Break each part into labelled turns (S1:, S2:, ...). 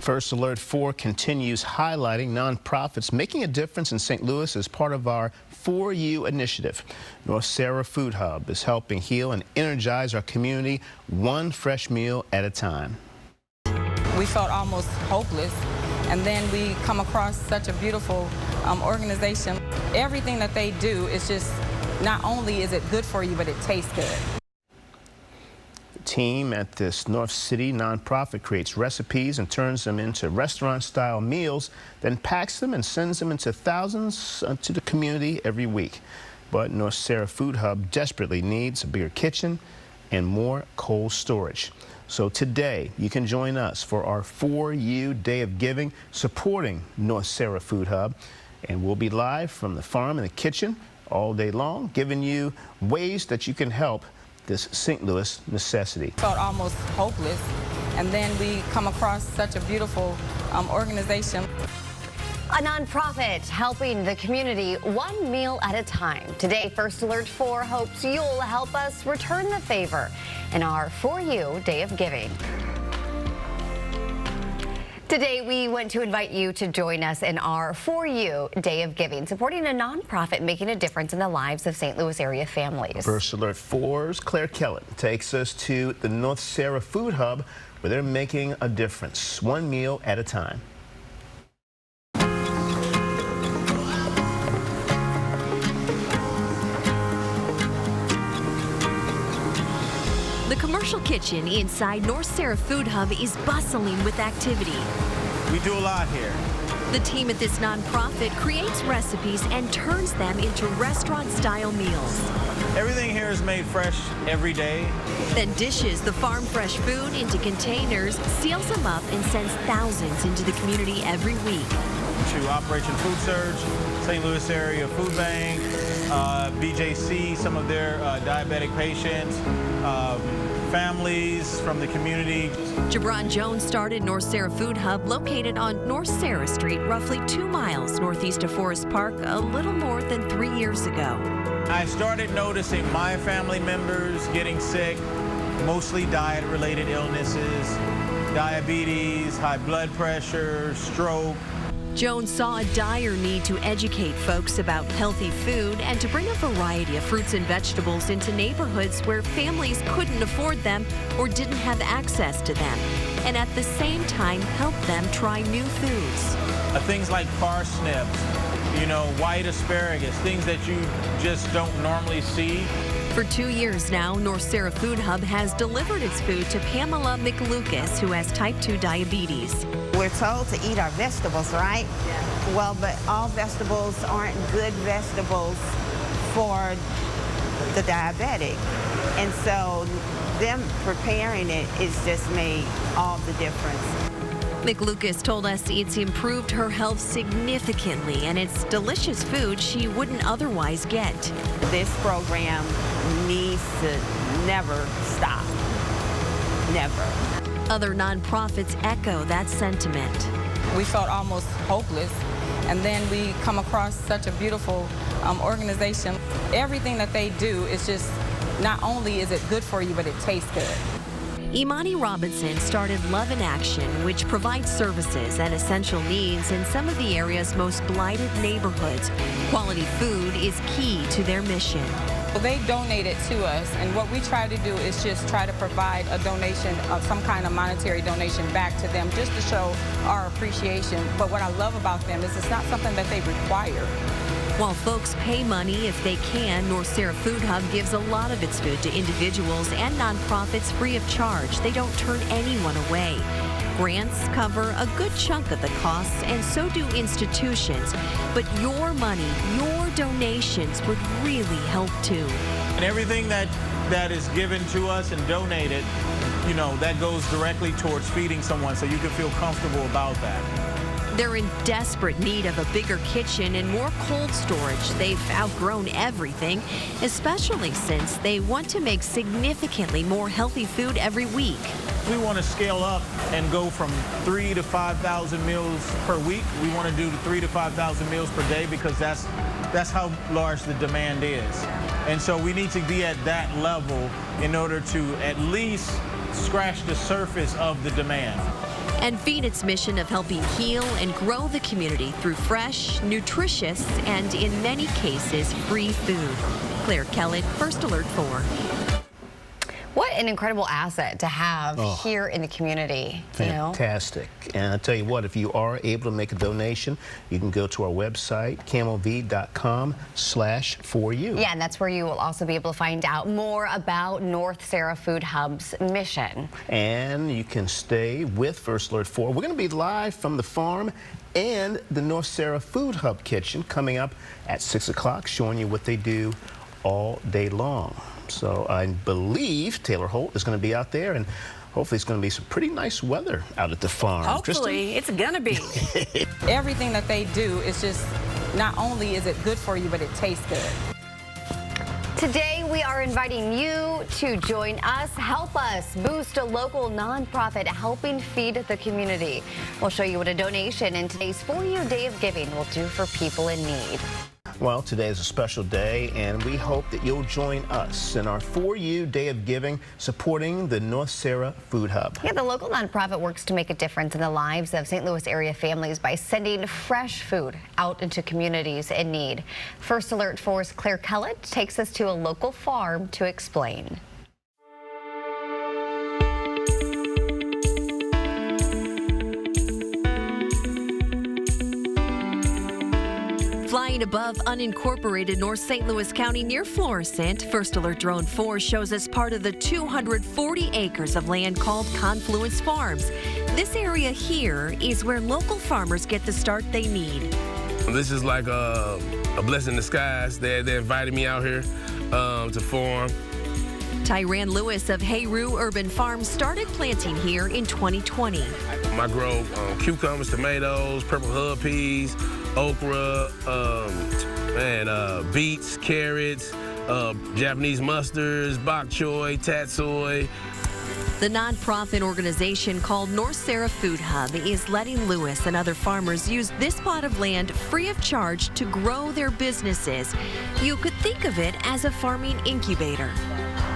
S1: First Alert 4 continues highlighting nonprofits making a difference in St. Louis as part of our For You initiative. North Sarah Food Hub is helping heal and energize our community one fresh meal at a time.
S2: We felt almost hopeless, and then we come across such a beautiful organization. Everything that they do is just, not only is it good for you, but it tastes good.
S1: Team at this North City nonprofit creates recipes and turns them into restaurant-style meals, then packs them and sends them into thousands to the community every week. But North Sarah Food Hub desperately needs a bigger kitchen and more cold storage. So today, you can join us for our For You Day of Giving, supporting North Sarah Food Hub. And we'll be live from the farm and the kitchen all day long, giving you ways that you can help this St. Louis necessity.
S2: Felt almost hopeless, and then we come across such a beautiful organization.
S3: A nonprofit helping the community one meal at a time. Today, First Alert 4 hopes you'll help us return the favor in our For You Day of Giving. Today, we want to invite you to join us in our For You Day of Giving, supporting a nonprofit making a difference in the lives of St. Louis area families.
S1: First Alert 4's Claire Kellett takes us to the North Sarah Food Hub, where they're making a difference, one meal at a time.
S4: The commercial kitchen inside North Sarah Food Hub is bustling with activity.
S5: We do a lot here.
S4: The team at this nonprofit creates recipes and turns them into restaurant-style meals.
S5: Everything here is made fresh every day.
S4: Then dishes the farm fresh food into containers, seals them up, and sends thousands into the community every week.
S5: To Operation Food Surge, St. Louis Area Food Bank, BJC, some of their diabetic patients, families from the community.
S4: Jabron Jones started North Sarah Food Hub located on North Sarah Street, roughly 2 miles northeast of Forest Park, a little more than 3 years ago.
S5: I started noticing my family members getting sick, mostly diet-related illnesses, diabetes, high blood pressure, stroke.
S4: Jones saw a dire need to educate folks about healthy food and to bring a variety of fruits and vegetables into neighborhoods where families couldn't afford them or didn't have access to them, and at the same time help them try new foods.
S5: Things like parsnips, white asparagus, things that you just don't normally see.
S4: For 2 years now, North Sarah Food Hub has delivered its food to Pamela McLucas, who has type 2 diabetes.
S6: We're told to eat our vegetables, right? Yeah. Well, but all vegetables aren't good vegetables for the diabetic. And so them preparing it is just made all the difference.
S4: McLucas told us it's improved her health significantly, and it's delicious food she wouldn't otherwise get.
S6: This program needs to never stop. Never.
S4: Other nonprofits echo that sentiment.
S2: We felt almost hopeless, and then we come across such a beautiful organization. Everything that they do is just, not only is it good for you, but it tastes good.
S4: Imani Robinson started Love in Action, which provides services and essential needs in some of the area's most blighted neighborhoods. Quality food is key to their mission.
S2: Well, they donate it to us, and what we try to do is just try to provide a donation of some kind of monetary donation back to them just to show our appreciation. But what I love about them is it's not something that they require.
S4: While folks pay money if they can, North Sarah Food Hub gives a lot of its food to individuals and nonprofits free of charge. They don't turn anyone away. Grants cover a good chunk of the costs, and so do institutions. But your money, your donations would really help too.
S5: And everything that is given to us and donated, that goes directly towards feeding someone, so you can feel comfortable about that.
S4: They're in desperate need of a bigger kitchen and more cold storage. They've outgrown everything, especially since they want to make significantly more healthy food every week.
S5: We want to scale up and go from 3,000 to 5,000 meals per week. We want to do 3,000 to 5,000 meals per day because that's how large the demand is. And so we need to be at that level in order to at least scratch the surface of the demand.
S4: and feed its mission of helping heal and grow the community through fresh, nutritious, and in many cases, free food. Claire Kellett, First Alert 4.
S3: What an incredible asset to have here in the community.
S1: Fantastic. And I tell you what, if you are able to make a donation, you can go to our website, KMOV.com/4U.
S3: Yeah, and that's where you will also be able to find out more about North Sarah Food Hub's mission.
S1: And you can stay with First Alert 4. We're going to be live from the farm and the North Sarah Food Hub kitchen coming up at 6 o'clock, showing you what they do all day long. So I believe Taylor Holt is going to be out there, and hopefully it's going to be some pretty nice weather out at the farm.
S2: Hopefully, it's going to be. Everything that they do is just, not only is it good for you, but it tastes good.
S3: Today, we are inviting you to join us. Help us boost a local nonprofit helping feed the community. We'll show you what a donation in today's For You Day of Giving will do for people in need.
S1: Well, today is a special day, and we hope that you'll join us in our For You Day of Giving, supporting the North Sarah Food Hub.
S3: Yeah, the local nonprofit works to make a difference in the lives of St. Louis area families by sending fresh food out into communities in need. First Alert 4's Claire Kellett takes us to a local farm to explain.
S4: Flying above unincorporated North St. Louis County near Florissant, First Alert Drone 4 shows us part of the 240 acres of land called Confluence Farms. This area here is where local farmers get the start they need.
S7: This is like a blessing in disguise. They invited me out here to farm.
S4: Tyran Lewis of Hayru Urban Farms started planting here in 2020.
S7: I grow cucumbers, tomatoes, purple hub peas, okra, beets, carrots, Japanese mustards, bok choy, tatsoi.
S4: The nonprofit organization called North Sarah Food Hub is letting Lewis and other farmers use this plot of land free of charge to grow their businesses. You could think of it as a farming incubator.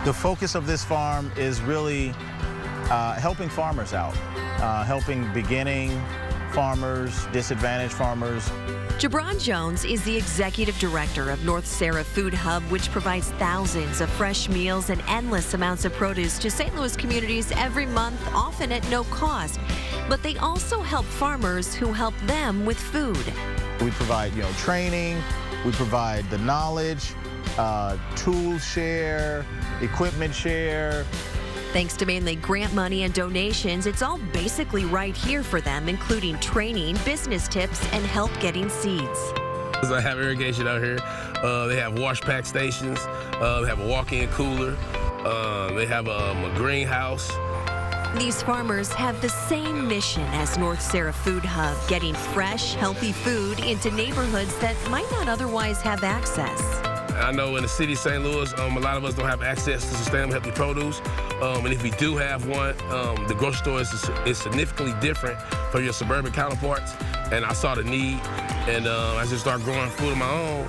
S5: The focus of this farm is really helping farmers out, helping beginning farmers, disadvantaged farmers.
S4: Jabron Jones is the executive director of North Sarah Food Hub, which provides thousands of fresh meals and endless amounts of produce to St. Louis communities every month, often at no cost. But they also help farmers who help them with food.
S5: We provide, training, we provide the knowledge, tools share, equipment share.
S4: Thanks to mainly grant money and donations, it's all basically right here for them, including training, business tips, and help getting seeds.
S7: I have irrigation out here. They have wash pack stations. They have a walk-in cooler. They have a greenhouse.
S4: These farmers have the same mission as North Sarah Food Hub, getting fresh, healthy food into neighborhoods that might not otherwise have access.
S7: I know in the city of St. Louis, a lot of us don't have access to sustainable healthy produce. And if we do have one, the grocery store is significantly different from your suburban counterparts. And I saw the need, and I just started growing food of my own.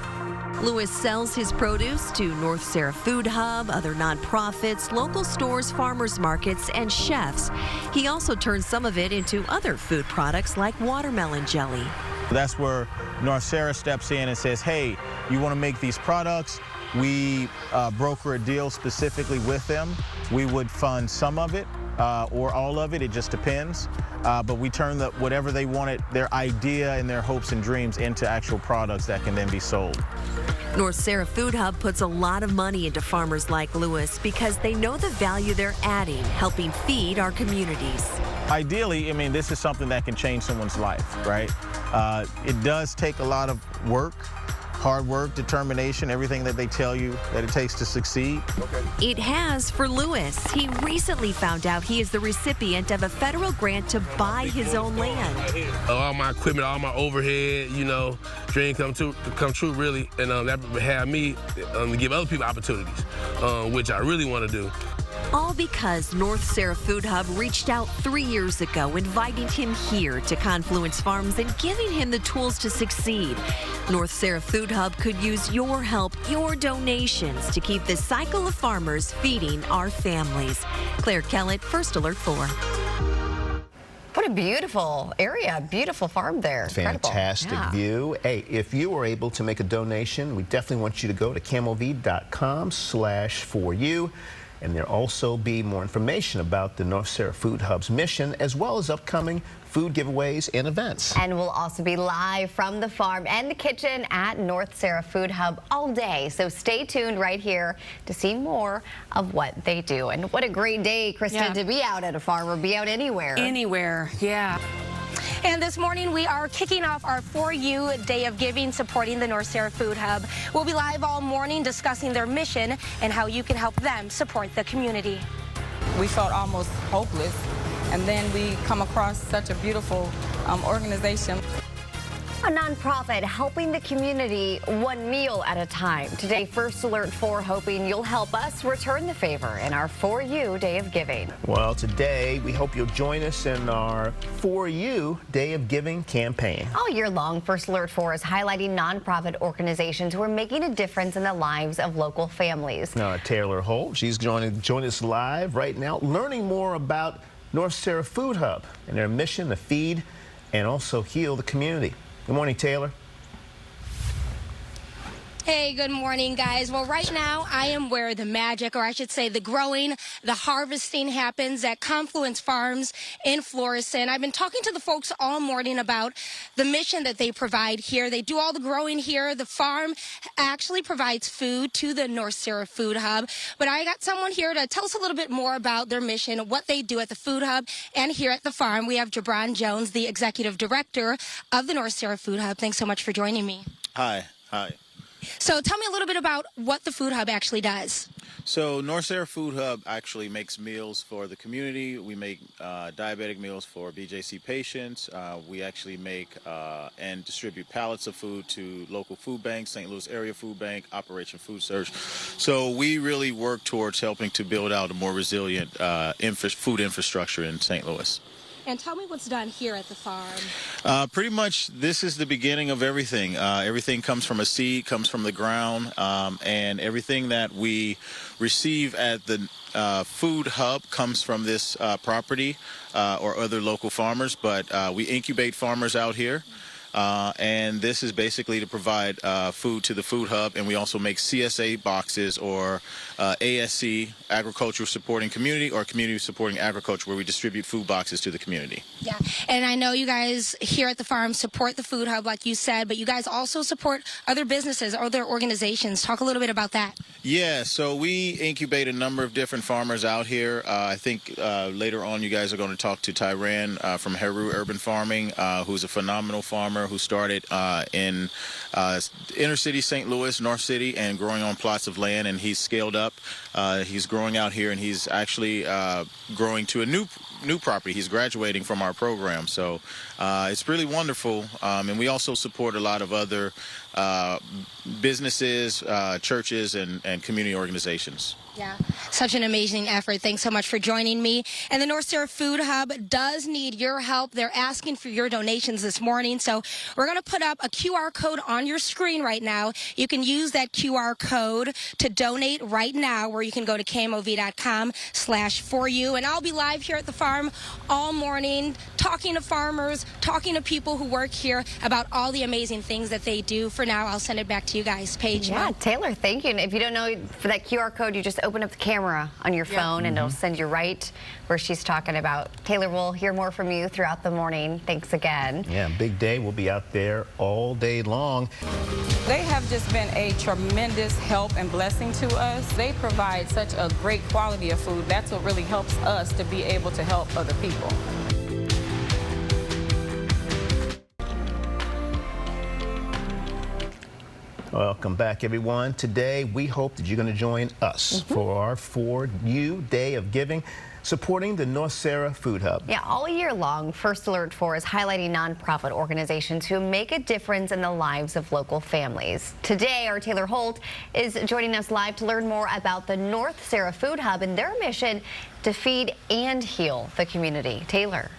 S4: Lewis sells his produce to North Sarah Food Hub, other nonprofits, local stores, farmers markets, and chefs. He also turns some of it into other food products like watermelon jelly.
S5: That's where North Sarah steps in and says, hey, you want to make these products? We broker a deal specifically with them. We would fund some of it or all of it. It just depends. But we turn whatever they wanted, their idea and their hopes and dreams, into actual products that can then be sold.
S4: North Sarah Food Hub puts a lot of money into farmers like Lewis because they know the value they're adding, helping feed our communities.
S5: Ideally, this is something that can change someone's life, right? It does take a lot of work, hard work, determination, everything that they tell you that it takes to succeed.
S4: It has for Lewis. He recently found out he is the recipient of a federal grant to buy his own land.
S7: All my equipment, all my overhead, dream come true really, and that had me to give other people opportunities, which I really want to do.
S4: All because North Sarah Food Hub reached out 3 years ago, inviting him here to Confluence Farms and giving him the tools to succeed. North Sarah Food Hub could use your help, your donations, to keep this cycle of farmers feeding our families. Claire Kellett, First Alert 4.
S3: What What a beautiful area, beautiful farm there.
S1: Fantastic view. Hey, if you were able to make a donation, we definitely want you to go to KMOV.com/4U. And there'll also be more information about the North Sarah Food Hub's mission, as well as upcoming food giveaways and events.
S3: And we'll also be live from the farm and the kitchen at North Sarah Food Hub all day. So stay tuned right here to see more of what they do. And what a great day, Kristen, to be out at a farm or be out anywhere.
S8: Anywhere, yeah. And this morning we are kicking off our For You Day of Giving, supporting the North Sarah Food Hub. We'll be live all morning discussing their mission and how you can help them support the community.
S2: We felt almost hopeless, and then we come across such a beautiful organization.
S3: A nonprofit helping the community one meal at a time. Today, First Alert 4 hoping you'll help us return the favor in our For You Day of Giving.
S1: Well, today we hope you'll join us in our For You Day of Giving campaign.
S3: All year long, First Alert 4 is highlighting nonprofit organizations who are making a difference in the lives of local families.
S1: Now, Taylor Holt, she's going to join us live right now, learning more about North Sarah Food Hub and their mission to feed and also heal the community. Good morning, Taylor.
S8: Hey, good morning, guys. Well, right now I am where the magic, or I should say the growing, the harvesting happens at Confluence Farms in Florissant. I've been talking to the folks all morning about the mission that they provide here. They do all the growing here. The farm actually provides food to the North Sarah Food Hub. But I got someone here to tell us a little bit more about their mission, what they do at the Food Hub and here at the farm. We have Jabron Jones, the Executive Director of the North Sarah Food Hub. Thanks so much for joining me.
S9: Hi.
S8: So tell me a little bit about what the Food Hub actually does.
S9: So North Sarah Food Hub actually makes meals for the community. We make diabetic meals for BJC patients. We actually make and distribute pallets of food to local food banks, St. Louis Area Food Bank, Operation Food Search. So we really work towards helping to build out a more resilient food infrastructure in St. Louis.
S8: And tell me what's done here at the farm.
S9: Pretty much this is the beginning of everything. Everything comes from a seed, comes from the ground, and everything that we receive at the Food Hub comes from this property or other local farmers, but we incubate farmers out here. And this is basically to provide food to the Food Hub, and we also make CSA boxes or ASC, Agricultural Supporting Community, or Community Supporting Agriculture, where we distribute food boxes to the community.
S8: Yeah, and I know you guys here at the farm support the Food Hub, like you said, but you guys also support other businesses, other organizations. Talk a little bit about that.
S9: Yeah, so we incubate a number of different farmers out here. I think later on you guys are going to talk to Tyran from Heru Urban Farming, who's a phenomenal farmer who started in inner city St. Louis, North City, and growing on plots of land, and he's scaled up. He's growing out here, and he's actually growing to a new property. He's graduating from our program, so it's really wonderful. And we also support a lot of other businesses, churches, and community organizations.
S8: Yeah, such an amazing effort. Thanks so much for joining me. And the North Sarah Food Hub does need your help. They're asking for your donations this morning. So we're going to put up a QR code on your screen right now. You can use that QR code to donate right now, where you can go to KMOV.com/4U. And I'll be live here at the farm all morning, talking to farmers, talking to people who work here about all the amazing things that they do. For now, I'll send it back to you guys. Paige.
S3: Yeah, Taylor, thank you. And if you don't know, for that QR code, you just open up the camera on your phone and it'll send you right where she's talking about. Taylor, we'll hear more from you throughout the morning. Thanks again.
S1: Yeah, big day. We'll be out there all day long.
S2: They have just been a tremendous help and blessing to us. They provide such a great quality of food. That's what really helps us to be able to help other people.
S1: Welcome back, everyone. Today, we hope that you're going to join us for our For You Day of Giving, supporting the North Sarah Food Hub.
S3: Yeah, all year long, First Alert 4 is highlighting nonprofit organizations who make a difference in the lives of local families. Today, our Taylor Holt is joining us live to learn more about the North Sarah Food Hub and their mission to feed and heal the community. Taylor.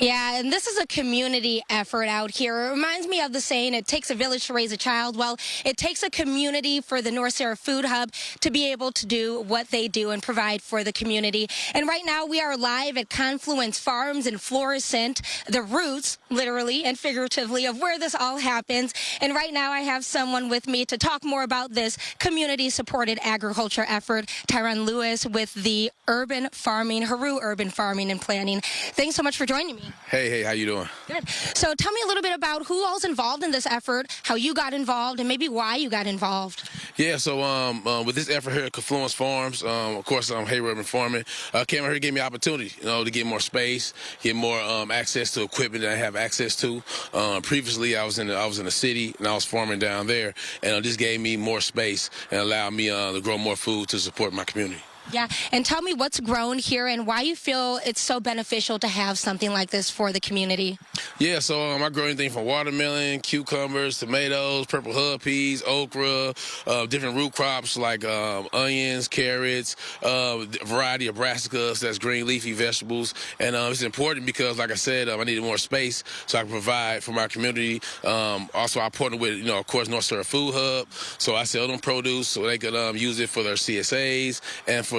S8: Yeah, and this is a community effort out here. It reminds me of the saying, it takes a village to raise a child. Well, it takes a community for the North Sarah Food Hub to be able to do what they do and provide for the community. And right now we are live at Confluence Farms in Florissant, the roots, literally and figuratively, of where this all happens. And right now I have someone with me to talk more about this community-supported agriculture effort, Tyron Lewis with the Urban Farming, Haru Urban Farming and Planning. Thanks so much for joining me.
S7: Hey, how you doing?
S8: Good. So tell me a little bit about who all's involved in this effort, how you got involved, and maybe why you got involved.
S7: Yeah, so with this effort here at Confluence Farms, of course, Haru Urban Farming came out here and gave me opportunity, to get more space, get more access to equipment that I have access to. Previously, I was in the city and I was farming down there, and this gave me more space and allowed me to grow more food to support my community.
S8: Yeah, and tell me what's grown here and why you feel it's so beneficial to have something like this for the community.
S7: Yeah, so I grow anything from watermelon, cucumbers, tomatoes, purple hub peas, okra, different root crops like onions, carrots, a variety of brassicas, that's green leafy vegetables. And it's important because, like I said, I needed more space so I can provide for my community. Also, I partnered with, of course, North Sarah Food Hub. So I sell them produce so they could use it for their CSAs and for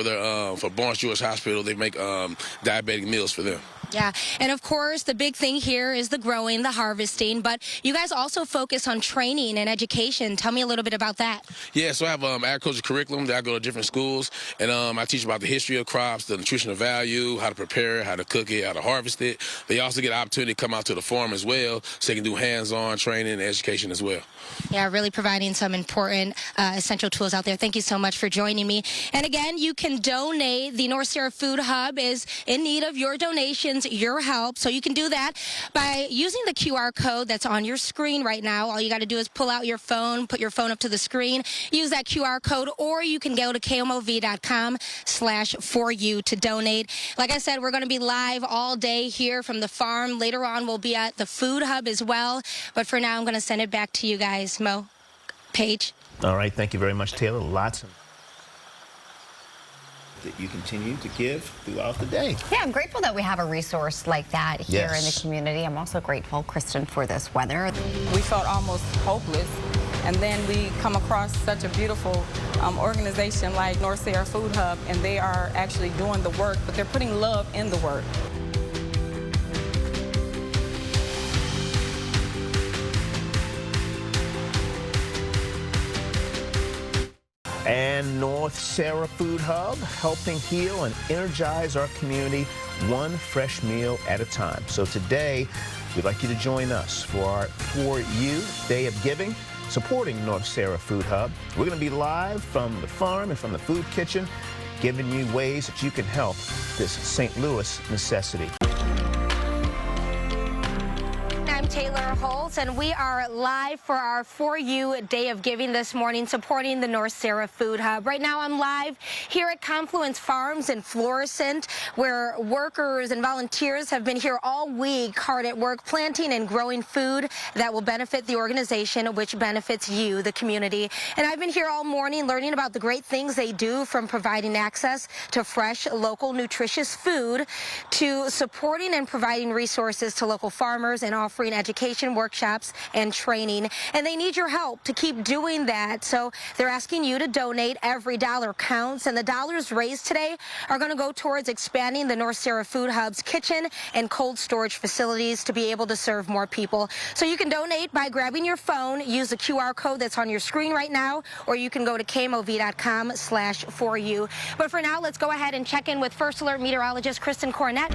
S7: Barnes Jewish Hospital. They make diabetic meals for them.
S8: Yeah, and of course, the big thing here is the growing, the harvesting, but you guys also focus on training and education. Tell me a little bit about that.
S7: Yeah, so I have agriculture curriculum that I go to different schools, and I teach about the history of crops, the nutritional value, how to prepare it, how to cook it, how to harvest it. They also get an opportunity to come out to the farm as well, so they can do hands-on training and education as well.
S8: Yeah, really providing some important essential tools out there. Thank you so much for joining me. And again, you can donate. The North Sarah Food Hub is in need of your donations, your help. So you can do that by using the QR code that's on your screen right now. All you got to do is pull out your phone, put your phone up to the screen, use that QR code, or you can go to KMOV.com/4U to donate. Like I said, we're going to be live all day here from the farm. Later on, we'll be at the Food Hub as well. But for now, I'm going to send it back to you guys. Mo, Paige.
S1: All right, thank you very much, Taylor. Lots of that you continue to give throughout the day.
S3: Yeah, I'm grateful that we have a resource like that here in the community. I'm also grateful, Kristen, for this weather.
S2: We felt almost hopeless, and then we come across such a beautiful organization like North Sarah Food Hub, and they are actually doing the work, but they're putting love in the work.
S1: And North Sarah Food Hub, helping heal and energize our community one fresh meal at a time. So today, we'd like you to join us for our For You Day of Giving, supporting North Sarah Food Hub. We're going to be live from the farm and from the food kitchen, giving you ways that you can help this St. Louis necessity.
S8: I'm Taylor Holtz, and we are live for our For You Day of Giving this morning, supporting the North Sarah Food Hub. Right now, I'm live here at Confluence Farms in Florissant, where workers and volunteers have been here all week, hard at work, planting and growing food that will benefit the organization, which benefits you, the community. And I've been here all morning learning about the great things they do, from providing access to fresh, local, nutritious food to supporting and providing resources to local farmers and offering education workshops and training. And they need your help to keep doing that. So they're asking you to donate. Every dollar counts, and the dollars raised today are going to go towards expanding the North Sarah Food Hub's kitchen and cold storage facilities to be able to serve more people. So you can donate by grabbing your phone, use the QR code that's on your screen right now, or you can go to KMOV.com/4U. But for now, let's go ahead and check in with First Alert meteorologist Kristen Cornett.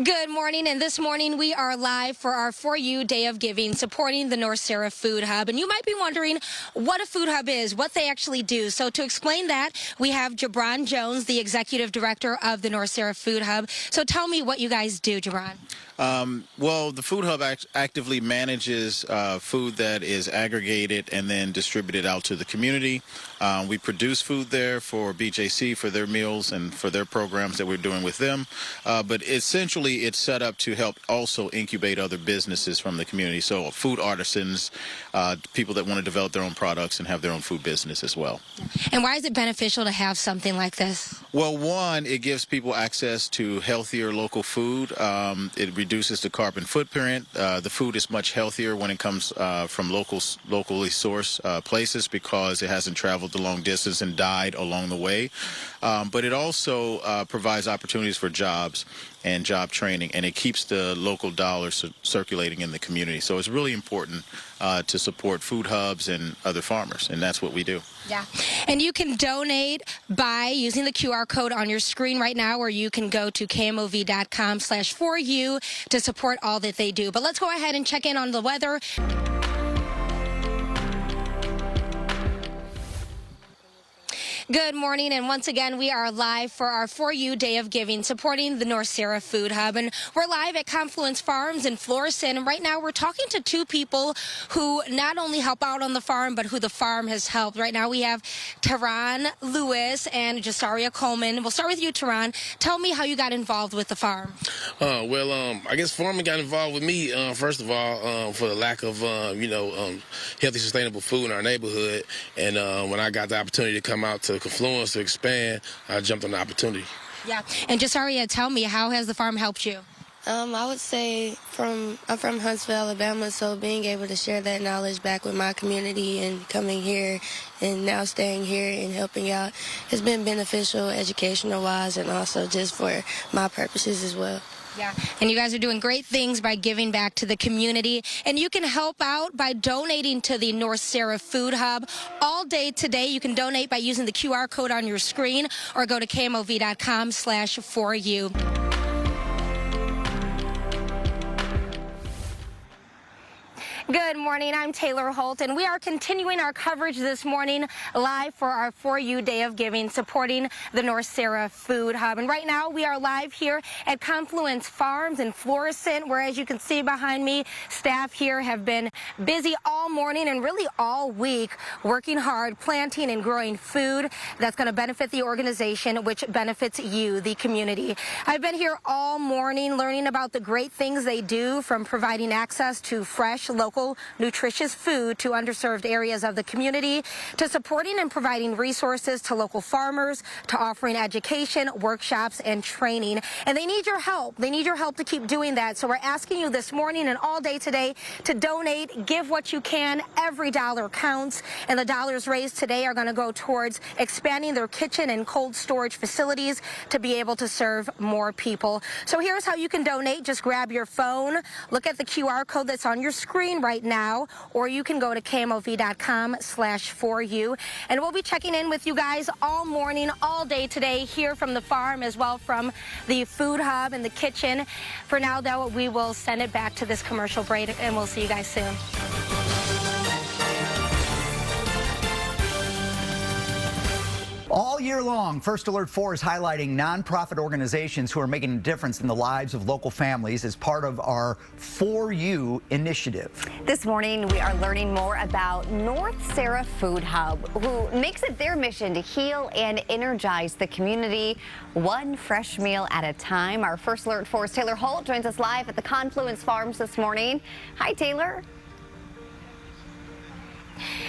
S8: Good morning, and this morning we are live for our For You Day of Giving, supporting the North Sarah Food Hub. And you might be wondering what a food hub is, what they actually do. So to explain that, we have Jabron Jones, the executive director of the North Sarah Food Hub. So tell me what you guys do, Jabron.
S9: Well, the Food Hub actively manages food that is aggregated and then distributed out to the community. We produce food there for BJC, for their meals and for their programs that we're doing with them. But essentially, really it's set up to help also incubate other businesses from the community. So food artisans, people that want to develop their own products and have their own food business as well.
S8: And why is it beneficial to have something like this?
S9: Well, one, it gives people access to healthier local food. It reduces the carbon footprint. The food is much healthier when it comes from locally sourced places because it hasn't traveled the long distance and died along the way. But it also provides opportunities for jobs and job training, and it keeps the local dollars circulating in the community. So it's really important to support food hubs and other farmers, and that's what we do.
S8: Yeah, and you can donate by using the QR code on your screen right now, or you can go to KMOV.com/4U to support all that they do. But let's go ahead and check in on the weather. Good morning, and once again, we are live for our For You Day of Giving, supporting the North Sarah Food Hub. And we're live at Confluence Farms in Florissant. And right now, we're talking to two people who not only help out on the farm, but who the farm has helped. Right now, we have Tehran Lewis and Jasaria Coleman. We'll start with you, Tehran. Tell me how you got involved with the farm.
S7: I guess farming got involved with me, first of all, for the lack of, healthy, sustainable food in our neighborhood. And when I got the opportunity to come out to Confluence to expand, I jumped on the opportunity.
S8: Yeah. And Jasaria, tell me, how has the farm helped you?
S10: I would say I'm from Huntsville, Alabama, so being able to share that knowledge back with my community and coming here and now staying here and helping out has been beneficial educational-wise and also just for my purposes as well.
S8: Yeah, and you guys are doing great things by giving back to the community. And you can help out by donating to the North Sarah Food Hub all day today. You can donate by using the QR code on your screen or go to KMOV.com/4U. Good morning, I'm Taylor Holt, and we are continuing our coverage this morning live for our For You Day of Giving, supporting the North Sarah Food Hub. And right now we are live here at Confluence Farms in Florissant, where, as you can see behind me, staff here have been busy all morning and really all week, working hard, planting and growing food that's going to benefit the organization, which benefits you, the community. I've been here all morning learning about the great things they do, from providing access to fresh, local, nutritious food to underserved areas of the community, to supporting and providing resources to local farmers, to offering education, workshops, and training. And they need your help. They need your help to keep doing that. So we're asking you this morning and all day today to donate, give what you can. Every dollar counts, and the dollars raised today are going to go towards expanding their kitchen and cold storage facilities to be able to serve more people. So here's how you can donate. Just grab your phone, look at the QR code that's on your screen right now, or you can go to KMOV.com/4U, and we'll be checking in with you guys all morning, all day today, here from the farm as well from the food hub and the kitchen. For now, though, we will send it back to this commercial break, and we'll see you guys soon.
S11: All year long, First Alert 4 is highlighting nonprofit organizations who are making a difference in the lives of local families as part of our For You initiative.
S3: This morning, we are learning more about North Sarah Food Hub, who makes it their mission to heal and energize the community, one fresh meal at a time. Our First Alert 4's Taylor Holt joins us live at the Confluence Farms this morning. Hi, Taylor.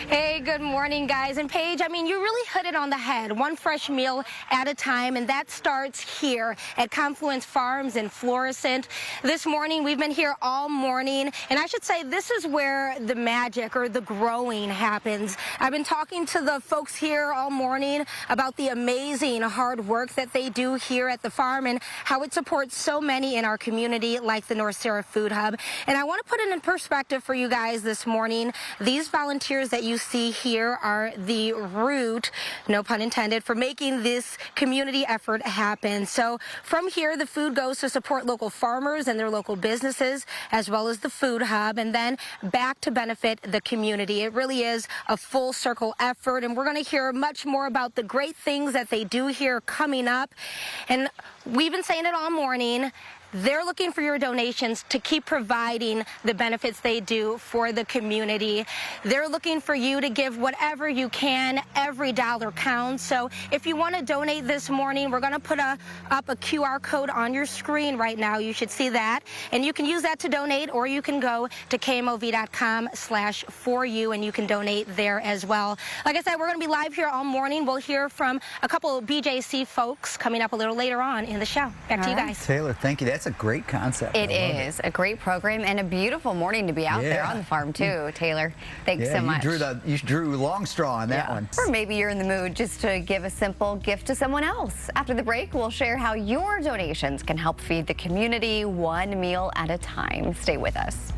S8: Hey, good morning, guys. And Paige, I mean, you really hit it on the head. One fresh meal at a time, and that starts here at Confluence Farms in Florissant. This morning, we've been here all morning, and I should say this is where the magic or the growing happens. I've been talking to the folks here all morning about the amazing hard work that they do here at the farm and how it supports so many in our community, like the North Sarah Food Hub. And I want to put it in perspective for you guys this morning. These volunteers that you see here are the root, no pun intended, for making this community effort happen. So from here, the food goes to support local farmers and their local businesses, as well as the food hub, and then back to benefit the community. It really is a full circle effort, and we're going to hear much more about the great things that they do here coming up. And we've been saying it all morning. they're looking for your donations to keep providing the benefits they do for the community. They're looking for you to give whatever you can. Every dollar counts. So if you want to donate this morning, we're going to put up a QR code on your screen right now. You should see that. And you can use that to donate, or you can go to KMOV.com/4U and you can donate there as well. Like I said, we're going to be live here all morning. We'll hear from a couple of BJC folks coming up a little later on in the show. Back to you guys.
S11: Taylor, thank you. That's a great concept.
S3: It is a great program and a beautiful morning to be out there on the farm too, Taylor. Thanks so much.
S11: You drew long straw on that one.
S3: Or maybe you're in the mood just to give a simple gift to someone else. After the break, we'll share how your donations can help feed the community one meal at a time. Stay with us.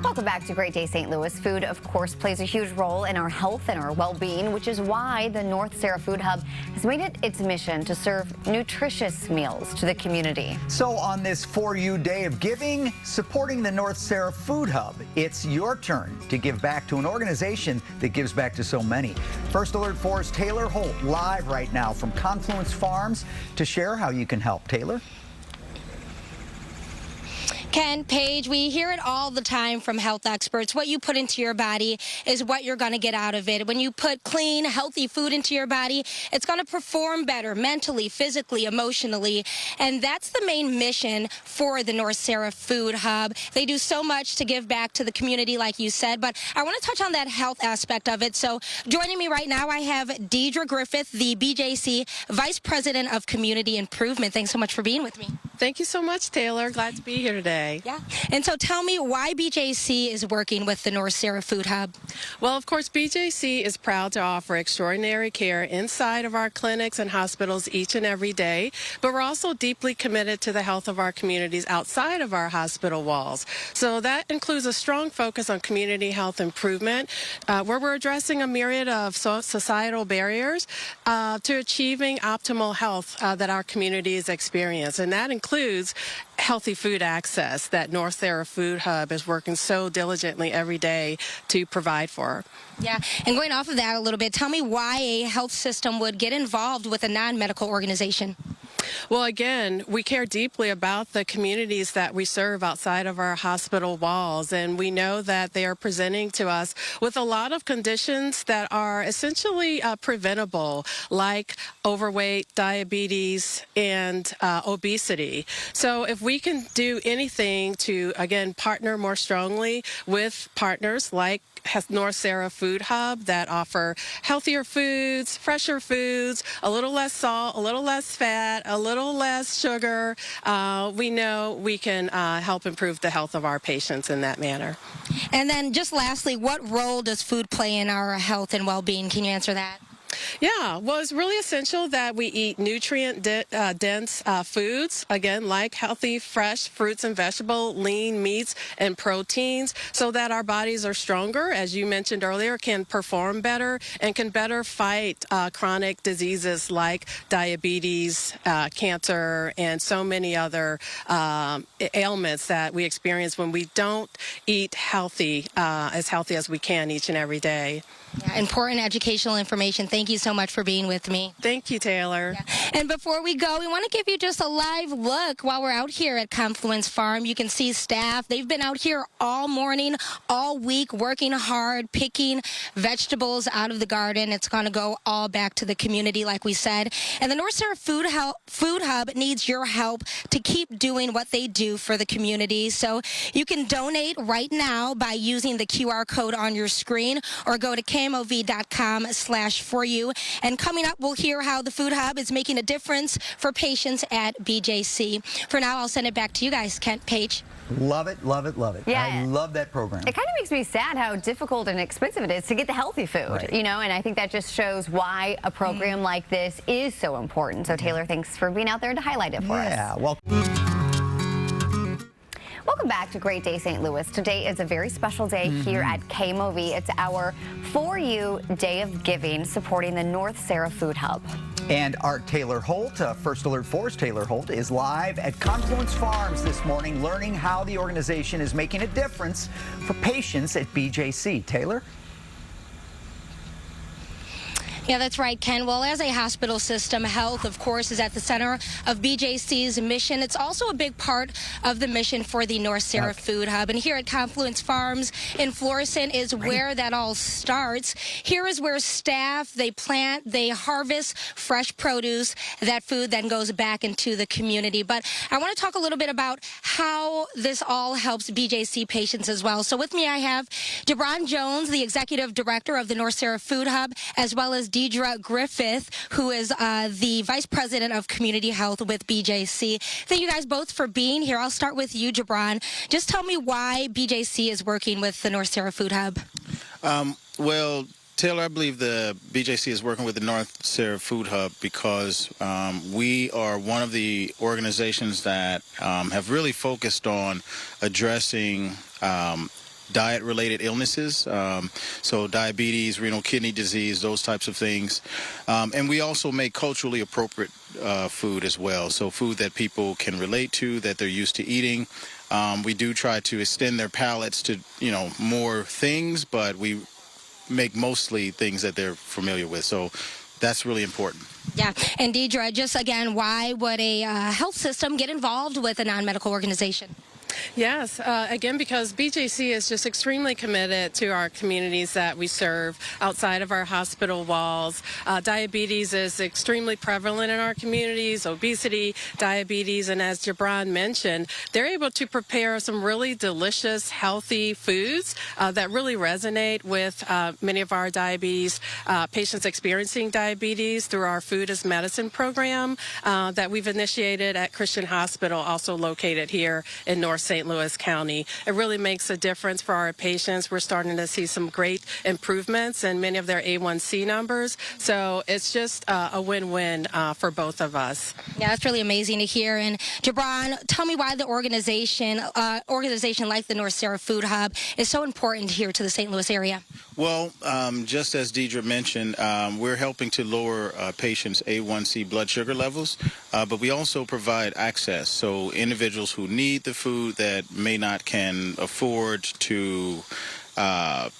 S3: Welcome back to Great Day St. Louis. Food, of course, plays a huge role in our health and our well-being, which is why the North Sarah Food Hub has made it its mission to serve nutritious meals to the community.
S11: So on this For You Day of Giving, supporting the North Sarah Food Hub, it's your turn to give back to an organization that gives back to so many. First Alert 4's Taylor Holt live right now from Confluence Farms to share how you can help. Taylor?
S8: Ken, Paige, we hear it all the time from health experts. What you put into your body is what you're going to get out of it. When you put clean, healthy food into your body, it's going to perform better mentally, physically, emotionally. And that's the main mission for the North Sarah Food Hub. They do so much to give back to the community, like you said, but I want to touch on that health aspect of it. So joining me right now, I have Deidre Griffith, the BJC Vice President of Community Improvement. Thanks so much for being with me.
S12: Thank you so much, Taylor. Glad to be here today.
S8: Yeah. And so tell me why BJC is working with the North Sarah Food Hub.
S12: Well, of course, BJC is proud to offer extraordinary care inside of our clinics and hospitals each and every day, but we're also deeply committed to the health of our communities outside of our hospital walls. So that includes a strong focus on community health improvement, where we're addressing a myriad of societal barriers to achieving optimal health that our communities experience. And that includes healthy food access that North Sarah Food Hub is working so diligently every day to provide for.
S8: Yeah, and going off of that a little bit, tell me why a health system would get involved with a non-medical organization.
S12: Well, again, we care deeply about the communities that we serve outside of our hospital walls, and we know that they are presenting to us with a lot of conditions that are essentially preventable, like overweight, diabetes, and obesity. So if we can do anything to, again, partner more strongly with partners like North Sarah Food Hub that offer healthier foods, fresher foods, a little less salt, a little less fat, a little less sugar, we know we can help improve the health of our patients in that manner.
S8: And then just lastly, what role does food play in our health and well-being? Can you answer that?
S12: Yeah, well, it's really essential that we eat nutrient-dense foods, again, like healthy, fresh fruits and vegetables, lean meats and proteins, so that our bodies are stronger, as you mentioned earlier, can perform better and can better fight chronic diseases like diabetes, cancer, and so many other ailments that we experience when we don't eat healthy as we can each and every day.
S8: Yeah, important educational information. Thank you so much for being with me.
S12: Thank you, Taylor.
S8: Yeah. And before we go, we want to give you just a live look while we're out here at Confluence Farm. You can see staff. They've been out here all morning, all week, working hard, picking vegetables out of the garden. It's going to go all back to the community, like we said. And the North Sarah Food Hub needs your help to keep doing what they do for the community. So you can donate right now by using the QR code on your screen, or go to KMOV.com/4U. And coming up, we'll hear how the Food Hub is making a difference for patients at BJC. For now, I'll send it back to you guys, Kent, Paige.
S11: Love it, love it, love it.
S3: Yeah.
S11: I love that program.
S3: It kind of makes me sad how difficult and expensive it is to get the healthy food, you know, and I think that just shows why a program like this is so important. So, Taylor, thanks for being out there to highlight it for us.
S11: Yeah, well.
S3: Welcome back to Great Day St. Louis. Today is a very special day here at KMOV. It's our For You Day of Giving, supporting the North Sarah Food Hub.
S11: And our Taylor Holt, First Alert 4's Taylor Holt, is live at Confluence Farms this morning, learning how the organization is making a difference for patients at BJC. Taylor?
S8: Yeah, that's right, Ken. Well, as a hospital system, health, of course, is at the center of BJC's mission. It's also a big part of the mission for the North Sarah Food Hub. And here at Confluence Farms in Florissant is where that all starts. Here is where staff, they plant, they harvest fresh produce. That food then goes back into the community. But I want to talk a little bit about how this all helps BJC patients as well. So with me, I have Jabron Jones, the Executive Director of the North Sarah Food Hub, as well as Deidre Griffith, who is the Vice President of Community Health with BJC. Thank you guys both for being here. I'll start with you, Jabron. Just tell me why BJC is working with the North Sarah Food Hub.
S9: Well, Taylor, I believe the BJC is working with the North Sarah Food Hub because we are one of the organizations that have really focused on addressing diet-related illnesses, so diabetes, renal kidney disease, those types of things. And we also make culturally appropriate food as well, so food that people can relate to, that they're used to eating. We do try to extend their palates to, more things, but we make mostly things that they're familiar with. So that's really important.
S8: Yeah. And Deidre, just again, why would a health system get involved with a non-medical organization?
S12: Yes, again, because BJC is just extremely committed to our communities that we serve outside of our hospital walls. Diabetes is extremely prevalent in our communities, obesity, diabetes, and as Jabron mentioned, they're able to prepare some really delicious, healthy foods that really resonate with many of our diabetes patients experiencing diabetes through our Food as Medicine program that we've initiated at Christian Hospital, also located here in North St. Louis County. It really makes a difference for our patients. We're starting to see some great improvements in many of their A1C numbers. So it's just a win-win for both of us.
S8: Yeah, that's really amazing to hear. And Jabron, tell me why the organization like the North Sarah Food Hub is so important here to the St. Louis area.
S9: Well, just as Deidre mentioned, we're helping to lower patients' A1C blood sugar levels, but we also provide access. So individuals who need the food that may not can afford to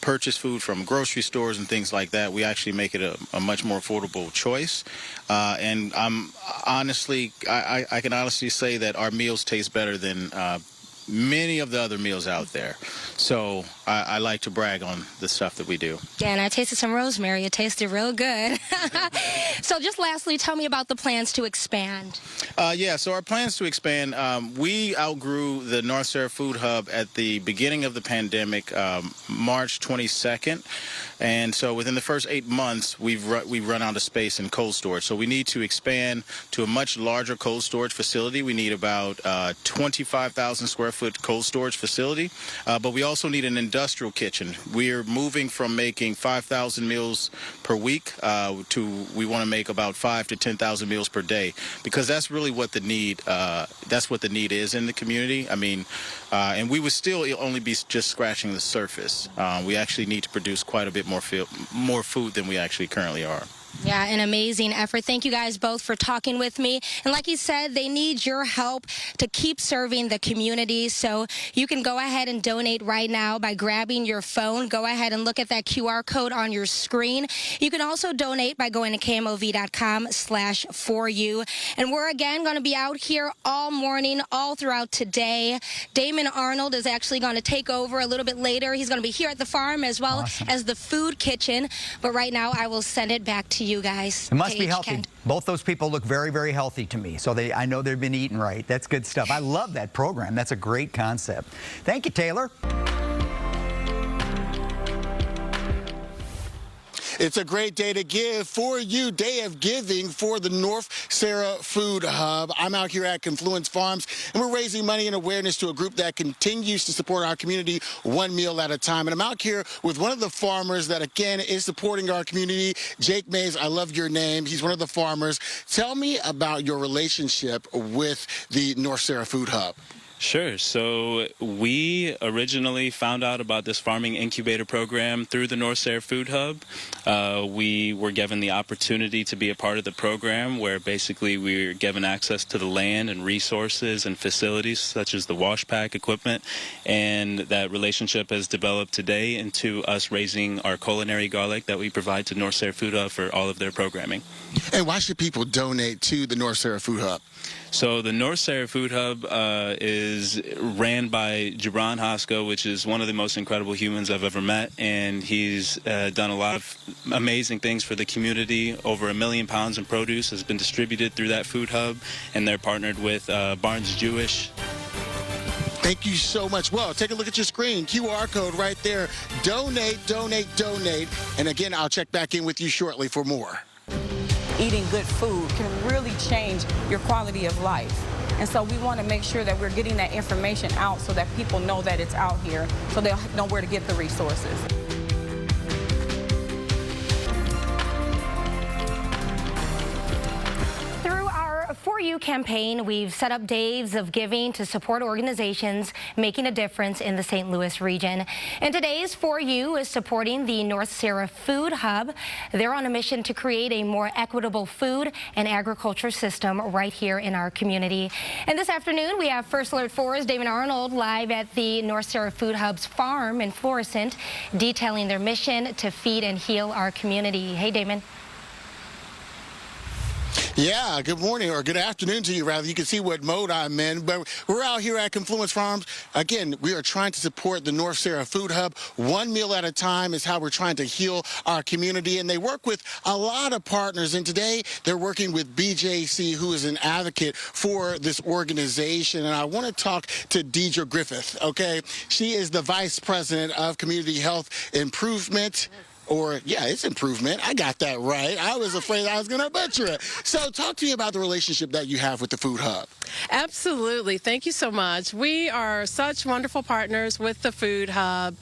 S9: purchase food from grocery stores and things like that, we actually make it a much more affordable choice. And I can honestly say that our meals taste better than many of the other meals out there. So I like to brag on the stuff that we do.
S8: Yeah, and I tasted some rosemary. It tasted real good. So just lastly, tell me about the plans to expand.
S9: So our plans to expand, we outgrew the North Sarah Food Hub at the beginning of the pandemic, March 22nd. And so within the first 8 months, we've run out of space in cold storage. So we need to expand to a much larger cold storage facility. We need about 25,000 square foot cold storage facility. But we also need an industrial kitchen. We're moving from making 5,000 meals per week to we want to make about 5,000 to 10,000 meals per day, because that's really what the need is in the community. I mean, and we would still only be just scratching the surface. We actually need to produce quite a bit more food than we actually currently are.
S8: Yeah, an amazing effort. Thank you guys both for talking with me. And like you said, they need your help to keep serving the community. So you can go ahead and donate right now by grabbing your phone. Go ahead and look at that QR code on your screen. You can also donate by going to KMOV.com/4U. And we're again going to be out here all morning, all throughout today. Damon Arnold is actually going to take over a little bit later. He's going to be here at the farm as well as the food kitchen. But right now, I will send it back to you guys.
S11: It must be healthy.
S8: Ken.
S11: Both those people look very, very healthy to me. So I know they've been eating right. That's good stuff. I love that program. That's a great concept. Thank you, Taylor.
S13: It's a great day to give for you, day of giving for the North Sarah Food Hub. I'm out here at Confluence Farms, and we're raising money and awareness to a group that continues to support our community one meal at a time. And I'm out here with one of the farmers that, again, is supporting our community, Jake Mays. I love your name. He's one of the farmers. Tell me about your relationship with the North Sarah Food Hub.
S14: Sure. So we originally found out about this farming incubator program through the North Sarah Food Hub. We were given the opportunity to be a part of the program where basically we were given access to the land and resources and facilities such as the wash pack equipment, and that relationship has developed today into us raising our culinary garlic that we provide to North Sarah Food Hub for all of their programming.
S13: And why should people donate to the North Sarah Food Hub?
S14: So the North Sarah Food Hub is ran by Jabron Hosko, which is one of the most incredible humans I've ever met, and he's done a lot of amazing things for the community. Over 1 million pounds in produce has been distributed through that food hub, and they're partnered with Barnes Jewish.
S13: Thank you so much. Well, take a look at your screen. QR code right there. Donate, donate, donate. And again, I'll check back in with you shortly for more.
S2: Eating good food can really change your quality of life. And so we want to make sure that we're getting that information out so that people know that it's out here, so they'll know where to get the resources.
S15: For You campaign, we've set up days of giving to support organizations making a difference in the St. Louis region. And today's For You is supporting the North Sarah Food Hub. They're on a mission to create a more equitable food and agriculture system right here in our community. And this afternoon, we have First Alert 4's Damon Arnold live at the North Sarah Food Hub's farm in Florissant, detailing their mission to feed and heal our community. Hey, Damon.
S13: Yeah, good morning or good afternoon to you, rather. You can see what mode I'm in. But we're out here at Confluence Farms. Again, we are trying to support the North Sarah Food Hub. One meal at a time is how we're trying to heal our community. And they work with a lot of partners. And today they're working with BJC, who is an advocate for this organization. And I want to talk to Deidre Griffith, okay? She is the Vice President of Community Health Improvement. Or, yeah, it's improvement. I got that right. I was afraid I was going to butcher it. So talk to me about the relationship that you have with the Food Hub.
S12: Absolutely. Thank you so much. We are such wonderful partners with the Food Hub.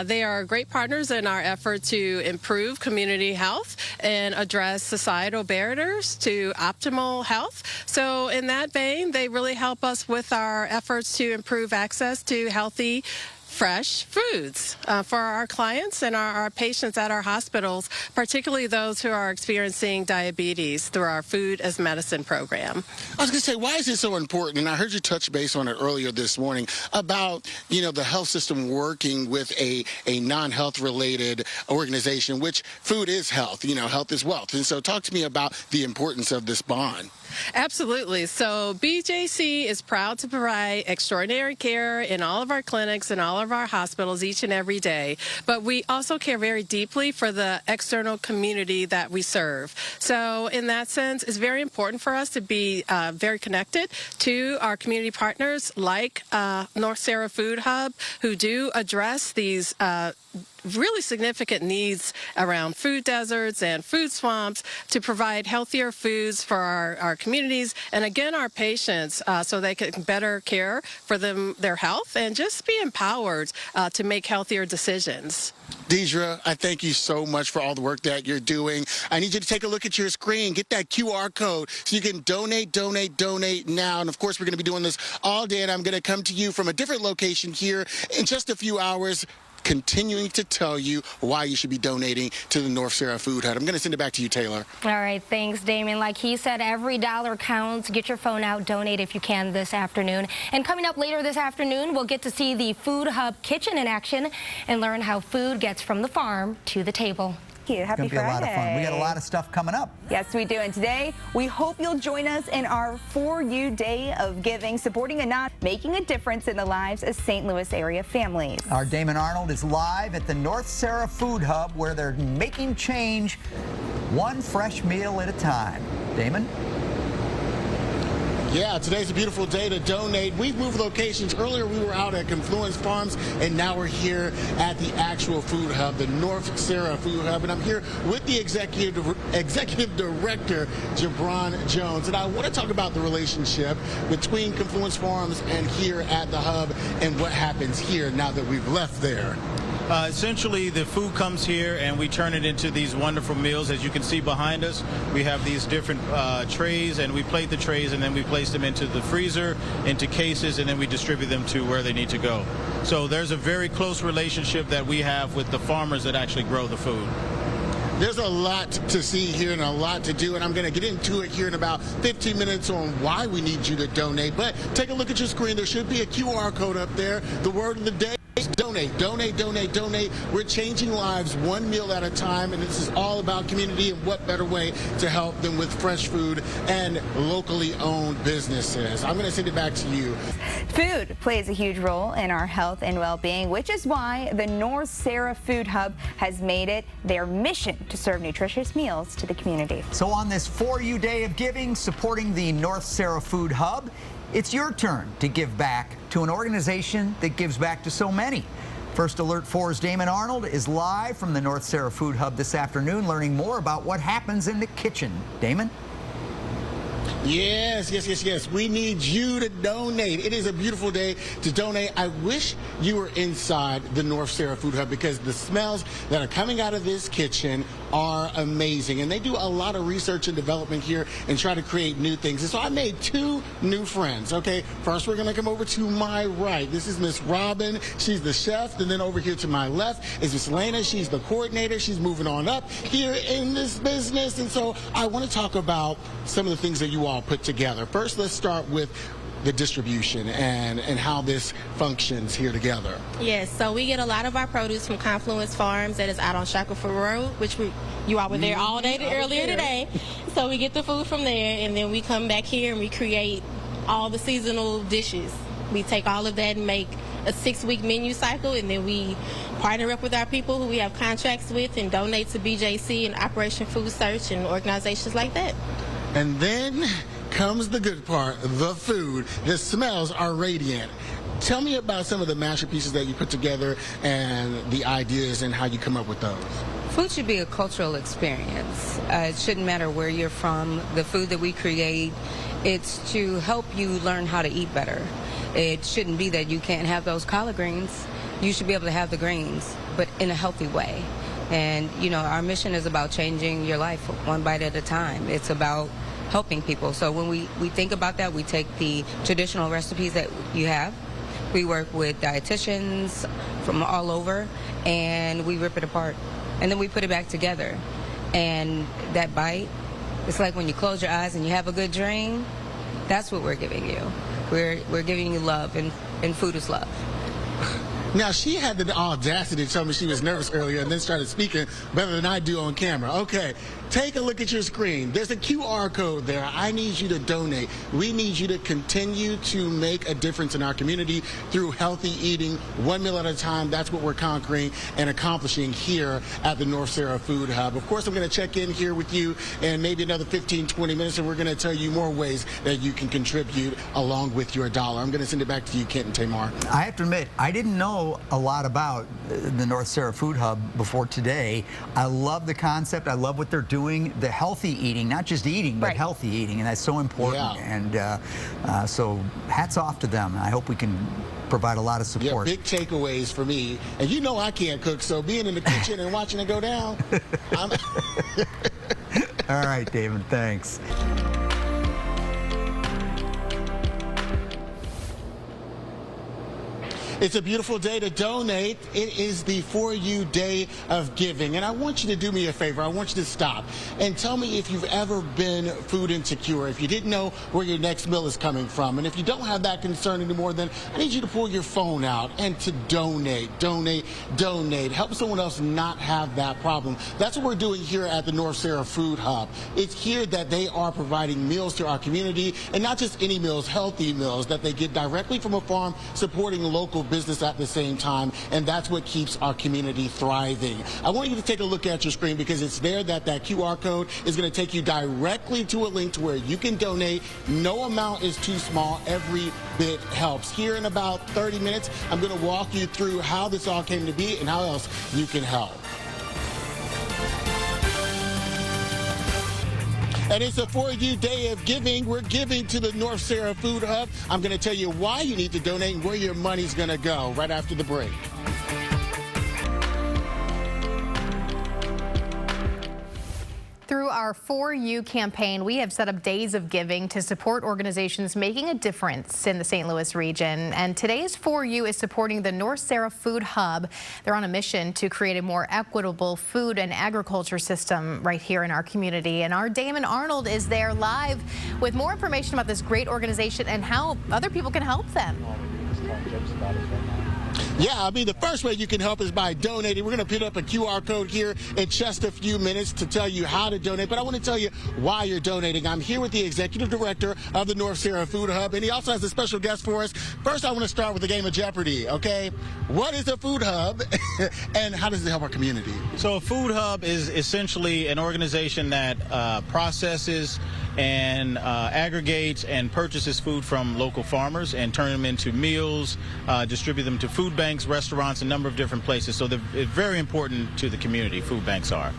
S12: They are great partners in our effort to improve community health and address societal barriers to optimal health. So in that vein, they really help us with our efforts to improve access to healthy, fresh foods for our clients and our patients at our hospitals, particularly those who are experiencing diabetes through our Food as Medicine program.
S13: I was going to say, why is it so important? And I heard you touch base on it earlier this morning about, you know, the health system working with a non-health related organization, which food is health, you know, health is wealth. And so talk to me about the importance of this bond.
S12: Absolutely. So BJC is proud to provide extraordinary care in all of our clinics and all of our hospitals each and every day. But we also care very deeply for the external community that we serve. So in that sense, it's very important for us to be very connected to our community partners like North Sarah Food Hub, who do address these really significant needs around food deserts and food swamps to provide healthier foods for our communities and, again, our patients so they can better care for their health and just be empowered to make healthier decisions.
S13: Deidre, I thank you so much for all the work that you're doing. I need you to take a look at your screen, get that QR code so you can donate, donate, donate now. And, of course, we're going to be doing this all day, and I'm going to come to you from a different location here in just a few hours, continuing to tell you why you should be donating to the North Sarah Food Hub. I'm going to send it back to you, Taylor.
S15: All right, thanks, Damon. Like he said, every dollar counts. Get your phone out, donate if you can this afternoon. And coming up later this afternoon, we'll get to see the Food Hub kitchen in action and learn how food gets from the farm to the table.
S11: It's
S16: Happy
S11: going to be
S16: Friday.
S11: a lot of fun. We got a lot of stuff coming up.
S16: Yes, we do. And today, we hope you'll join us in our For You Day of Giving, supporting and not making a difference in the lives of St. Louis area families.
S11: Our Damon Arnold is live at the North Sarah Food Hub, where they're making change one fresh meal at a time. Damon?
S13: Yeah, today's a beautiful day to donate. We've moved locations. Earlier we were out at Confluence Farms, and now we're here at the actual food hub, the North Sarah Food Hub. And I'm here with the executive director, Jabron Jones. And I want to talk about the relationship between Confluence Farms and here at the hub and what happens here now that we've left there.
S9: Essentially, the food comes here and we turn it into these wonderful meals. As you can see behind us, we have these different trays, and we plate the trays and then we place them into the freezer, into cases, and then we distribute them to where they need to go. So there's a very close relationship that we have with the farmers that actually grow the food.
S13: There's a lot to see here and a lot to do, and I'm going to get into it here in about 15 minutes on why we need you to donate. But take a look at your screen. There should be a QR code up there. The word of the day is donate, donate, donate, donate. We're changing lives one meal at a time, and this is all about community, and what better way to help than with fresh food and locally owned businesses. I'm going to send it back to you.
S16: Food plays a huge role in our health and well-being, which is why the North Sarah Food Hub has made it their mission to serve nutritious meals to the community.
S11: So on this For You Day of Giving, supporting the North Sarah Food Hub, it's your turn to give back to an organization that gives back to so many. First Alert 4's Damon Arnold is live from the North Sarah Food Hub this afternoon, learning more about what happens in the kitchen. Damon?
S13: Yes. We need you to donate. It is a beautiful day to donate. I wish you were inside the North Sarah Food Hub, because the smells that are coming out of this kitchen are amazing. And they do a lot of research and development here and try to create new things. And so I made two new friends, okay? First, we're going to come over to my right. This is Miss Robin. She's the chef. And then over here to my left is Miss Lena. She's the coordinator. She's moving on up here in this business. And so I want to talk about some of the things that you all put together. First, let's start with the distribution and how this functions here together.
S17: Yes, so we get a lot of our produce from Confluence Farms that is out on Shackelford Road, which you all were there all day earlier today. So we get the food from there, and then we come back here and we create all the seasonal dishes. We take all of that and make a 6-week menu cycle, and then we partner up with our people who we have contracts with and donate to BJC and Operation Food Search and organizations like that.
S13: And then comes the good part, the food. The smells are radiant. Tell me about some of the masterpieces that you put together and the ideas and how you come up with those.
S18: Food should be a cultural experience. It shouldn't matter where you're from. The food that we create, it's to help you learn how to eat better. It shouldn't be that you can't have those collard greens. You should be able to have the greens, but in a healthy way. And, you know, our mission is about changing your life one bite at a time. It's about helping people. So when we think about that, we take the traditional recipes that you have. We work with dietitians from all over, and we rip it apart. And then we put it back together. And that bite, it's like when you close your eyes and you have a good dream. That's what we're giving you. We're giving you love, and food is love.
S13: Now, she had the audacity to tell me she was nervous earlier and then started speaking better than I do on camera. Okay, take a look at your screen. There's a QR code there. I need you to donate. We need you to continue to make a difference in our community through healthy eating, one meal at a time. That's what we're conquering and accomplishing here at the North Sarah Food Hub. Of course, I'm going to check in here with you in maybe another 15, 20 minutes, and we're going to tell you more ways that you can contribute along with your dollar. I'm going to send it back to you, Kent and Tamar.
S11: I have to admit, I didn't know a lot about the North Sarah Food Hub before today. I love the concept. I love what they're doing. The healthy eating, not just eating, but healthy eating, and that's so important. Yeah. And so hats off to them. I hope we can provide a lot of support.
S13: Yeah, big takeaways for me. And you know I can't cook, so being in the kitchen and watching it go down.
S11: All right, David, thanks.
S13: It's a beautiful day to donate. It is the For You Day of Giving. And I want you to do me a favor. I want you to stop and tell me if you've ever been food insecure, if you didn't know where your next meal is coming from. And if you don't have that concern anymore, then I need you to pull your phone out and to donate, donate, donate. Help someone else not have that problem. That's what we're doing here at the North Sarah Food Hub. It's here that they are providing meals to our community, and not just any meals, healthy meals that they get directly from a farm, supporting local business at the same time, and that's what keeps our community thriving. I want you to take a look at your screen, because it's there that QR code is going to take you directly to a link to where you can donate. No amount is too small. Every bit helps. Here in about 30 minutes, I'm going to walk you through how this all came to be and how else you can help. And it's a For You Day of Giving. We're giving to the North Sarah Food Hub. I'm going to tell you why you need to donate and where your money's going to go right after the break.
S19: Through our For You campaign, we have set up days of giving to support organizations making a difference in the St. Louis region. And today's For You is supporting the North Sarah Food Hub. They're on a mission to create a more equitable food and agriculture system right here in our community. And our Damon Arnold is there live with more information about this great organization and how other people can help them.
S13: Yeah, I mean, the first way you can help is by donating. We're going to put up a QR code here in just a few minutes to tell you how to donate. But I want to tell you why you're donating. I'm here with the executive director of the North Sarah Food Hub, and he also has a special guest for us. First, I want to start with the game of Jeopardy, okay? What is a food hub, and how does it help our community?
S5: So a food hub is essentially an organization that processes and aggregates and purchases food from local farmers and turn them into meals, distribute them to food banks, restaurants, a number of different places. So they're very important to the community, food banks are.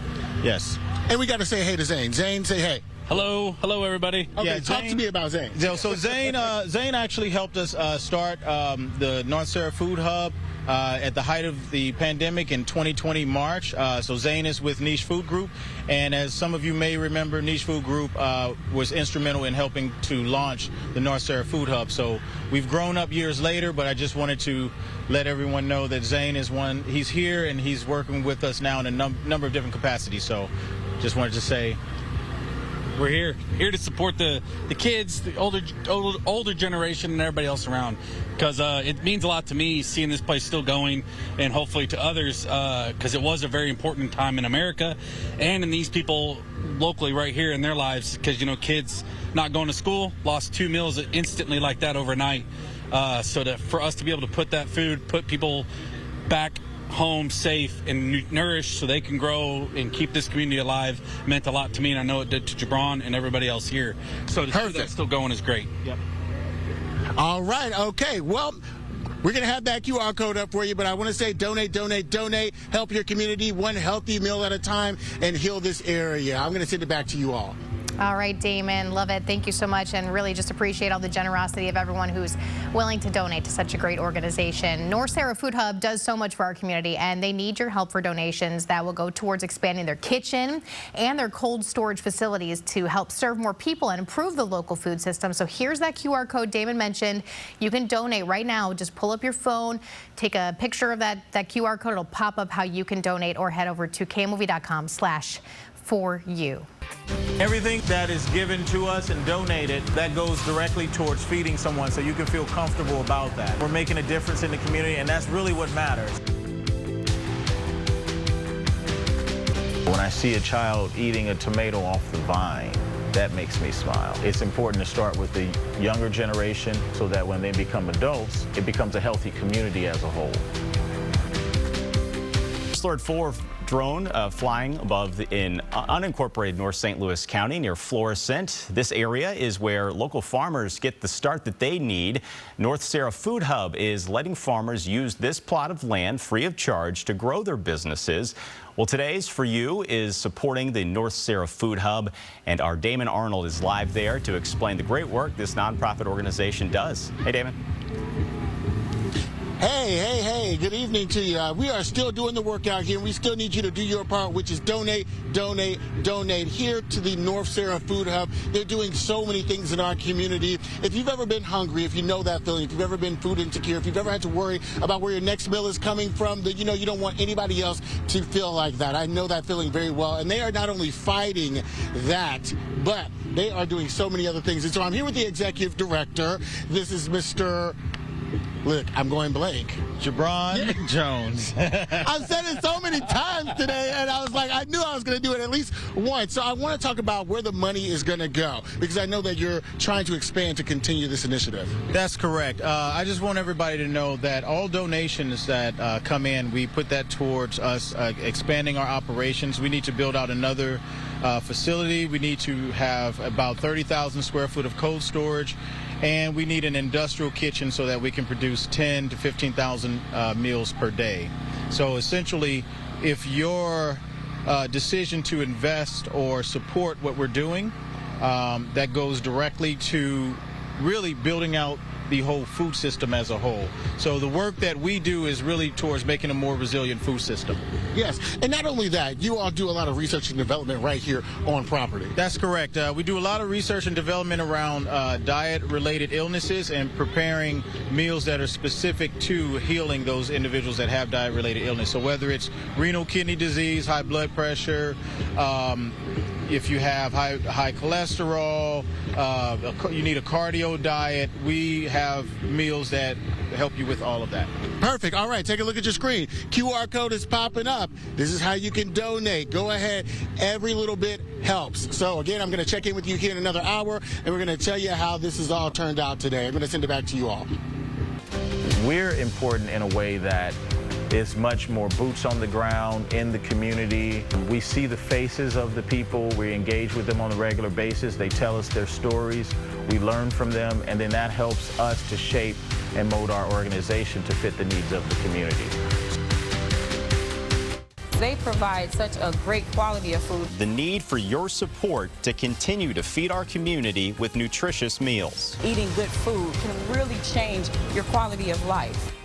S5: Yes.
S13: And we got to say hey to Zane. Zane, say hey.
S14: Hello everybody.
S13: Okay,
S5: Yeah,
S13: talk to me about Zane.
S5: So Zane actually helped us start the North Sarah Food Hub at the height of the pandemic in 2020 March. So Zane is with Niche Food Group, and as some of you may remember, Niche Food Group was instrumental in helping to launch the North Sarah Food Hub. So we've grown up years later, but I just wanted to let everyone know that Zane is one. He's here and he's working with us now in a number of different capacities. So just wanted to say,
S20: we're here to support the kids, the older generation, and everybody else around, because it means a lot to me seeing this place still going, and hopefully to others, because it was a very important time in America and in these people locally right here in their lives, because kids not going to school lost 2 meals instantly like that overnight. So for us to be able to put that food, put people back home safe and nourished so they can grow and keep this community alive meant a lot to me, and I know it did to Jabron and everybody else here. So to see that still going is great.
S5: Yep.
S13: All right, okay. Well, we're going to have that QR code up for you, but I want to say donate, donate, donate. Help your community one healthy meal at a time and heal this area. I'm going to send it back to you all.
S19: All right, Damon, love it. Thank you so much, and really just appreciate all the generosity of everyone who's willing to donate to such a great organization. North Sarah Food Hub does so much for our community, and they need your help for donations that will go towards expanding their kitchen and their cold storage facilities to help serve more people and improve the local food system. So here's that QR code Damon mentioned. You can donate right now. Just pull up your phone, take a picture of that QR code. It'll pop up how you can donate, or head over to KMOV.com/4U.
S5: Everything that is given to us and donated, that goes directly towards feeding someone, so you can feel comfortable about that. We're making a difference in the community, and that's really what matters.
S21: When I see a child eating a tomato off the vine, that makes me smile. It's important to start with the younger generation so that when they become adults, it becomes a healthy community as a whole.
S22: Alert 4 drone flying above in unincorporated North St. Louis County near Florissant. This area is where local farmers get the start that they need. North Sarah Food Hub is letting farmers use this plot of land free of charge to grow their businesses. Well, today's For You is supporting the North Sarah Food Hub, and our Damon Arnold is live there to explain the great work this nonprofit organization does. Hey, Damon.
S13: Hey, good evening to you. We are still doing the work out here. We still need you to do your part, which is donate, donate, donate here to the North Sarah Food Hub. They're doing so many things in our community. If you've ever been hungry, if you know that feeling, if you've ever been food insecure, if you've ever had to worry about where your next meal is coming from, that you don't want anybody else to feel like that. I know that feeling very well. And they are not only fighting that, but they are doing so many other things. And so I'm here with the executive director. This is Mr. Look, I'm going blank.
S5: Jabron Jones.
S13: I've said it so many times today, and I was like, I knew I was going to do it at least once. So I want to talk about where the money is going to go, because I know that you're trying to expand to continue this initiative.
S5: That's correct. I just want everybody to know that all donations that come in, we put that towards us expanding our operations. We need to build out another facility. We need to have about 30,000 square foot of cold storage, and we need an industrial kitchen so that we can produce 10 to 15,000 meals per day. So essentially, if your decision to invest or support what we're doing, that goes directly to really building out the whole food system as a whole. So the work that we do is really towards making a more resilient food system.
S13: Yes, and not only that, you all do a lot of research and development right here on property.
S5: That's correct. We do a lot of research and development around diet-related illnesses and preparing meals that are specific to healing those individuals that have diet-related illness. So whether it's renal kidney disease, high blood pressure, if you have high cholesterol, you need a cardio diet, we have meals that help you with all of that.
S13: Perfect. All right, take a look at your screen. QR code is popping up. This is how you can donate. Go ahead. Every little bit helps. So again, I'm going to check in with you here in another hour, and we're going to tell you how this has all turned out today. I'm going to send it back to you all.
S21: We're important in a way that it's much more boots on the ground in the community. We see the faces of the people. We engage with them on a regular basis. They tell us their stories. We learn from them, and then that helps us to shape and mold our organization to fit the needs of the community.
S2: They provide such a great quality of food.
S22: The need for your support to continue to feed our community with nutritious meals.
S2: Eating good food can really change your quality of life.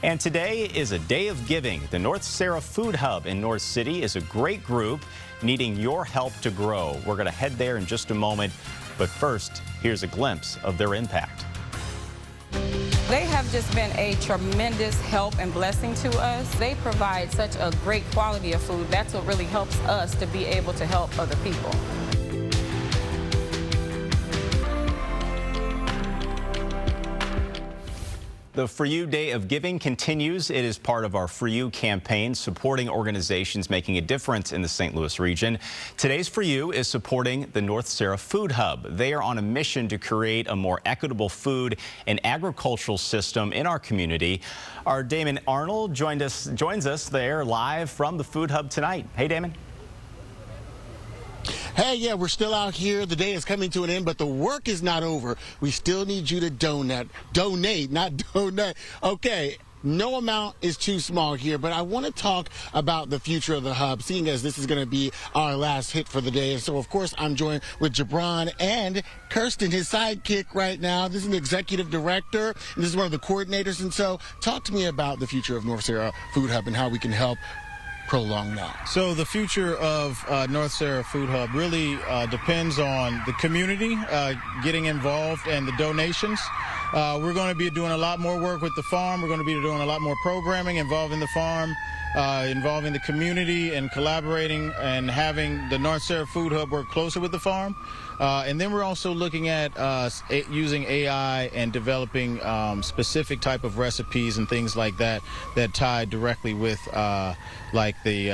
S22: And today is a day of giving. The North Sarah Food Hub in North City is a great group needing your help to grow. We're going to head there in just a moment. But first, here's a glimpse of their impact.
S2: They have just been a tremendous help and blessing to us. They provide such a great quality of food. That's what really helps us to be able to help other people.
S22: The For You Day of Giving continues. It is part of our For You campaign, supporting organizations making a difference in the St. Louis region. Today's For You is supporting the North Sarah Food Hub. They are on a mission to create a more equitable food and agricultural system in our community. Our Damon Arnold joins us there live from the Food Hub tonight. Hey, Damon.
S13: Hey, yeah, we're still out here. The day is coming to an end, but the work is not over. We still need you to donate, not donate. Okay. No amount is too small here, but I want to talk about the future of the hub, seeing as this is going to be our last hit for the day. And so, of course, I'm joined with Jabron and Kirsten, his sidekick right now. This is an executive director, and this is one of the coordinators. And so talk to me about the future of North Sarah Food Hub and how we can help prolong that.
S5: So the future of North Sarah Food Hub really depends on the community getting involved and the donations. We're going to be doing a lot more work with the farm. We're going to be doing a lot more programming involving the farm, involving the community and collaborating and having the North Sarah Food Hub work closer with the farm. And then we're also looking at using AI and developing specific type of recipes and things like that that tie directly with like the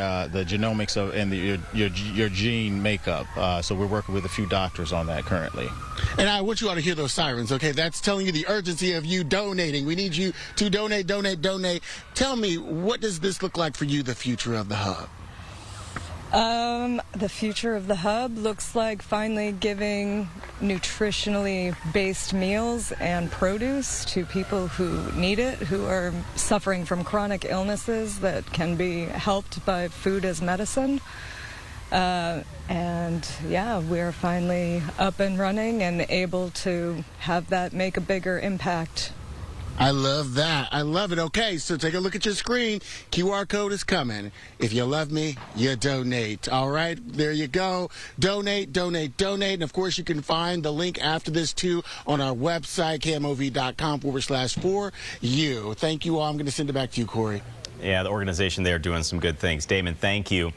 S5: genomics of and your gene makeup. So we're working with a few doctors on that currently.
S13: And I want you all to hear those sirens, okay? That's telling you the urgency of you donating. We need you to donate, donate, donate. Tell me, what does this look like for you, the future of the hub?
S4: The future of the hub looks like finally giving nutritionally based meals and produce to people who need it, who are suffering from chronic illnesses that can be helped by food as medicine. And yeah, we're finally up and running and able to have that make a bigger impact.
S13: I love that. I love it. Okay, so take a look at your screen. QR code is coming. If you love me, you donate. All right, there you go. Donate, donate, donate. And of course, you can find the link after this too on our website, KMOV.com/4U. Thank you all. I'm going to send it back to you, Corey.
S22: Yeah, the organization there doing some good things. Damon, thank you.